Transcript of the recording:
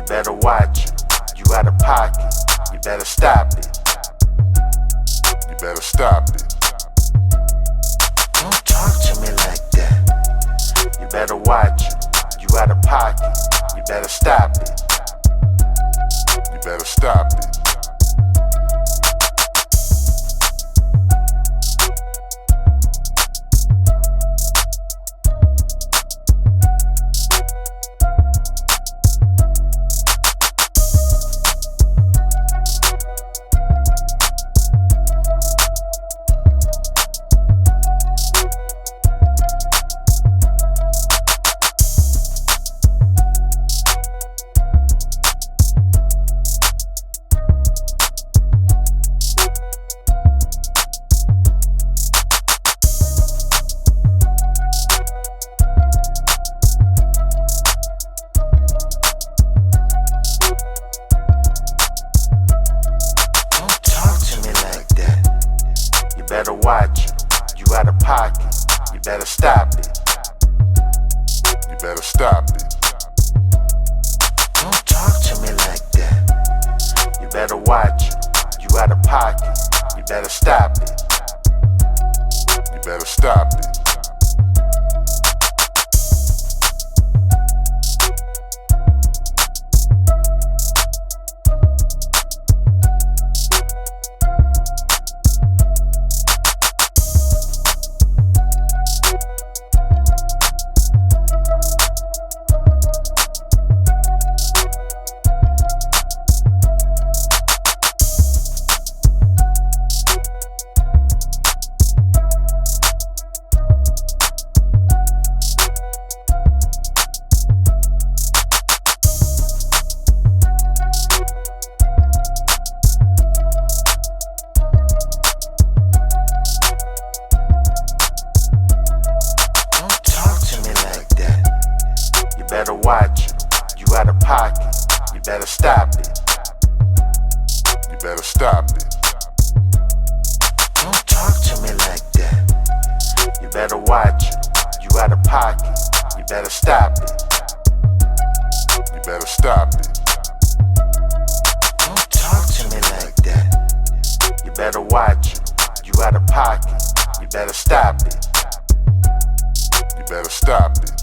better watch it. You out of pocket. You better stop it. You better stop it. Don't talk to me like that. You better watch it. You out of pocket. You better stop it. You better stop it. You better watch it. You out of pocket. You better stop it. You better stop it. Don't talk to me like that. You better watch it. You out of pocket. You better stop it. You better stop it. You better watch it. You out of pocket. You better stop it. You better stop it. Don't talk to me like that. You better watch it. You out of pocket. You better stop it. You better stop it. Don't talk to me like that. You better watch it. You out of pocket. You better stop it. You better stop it.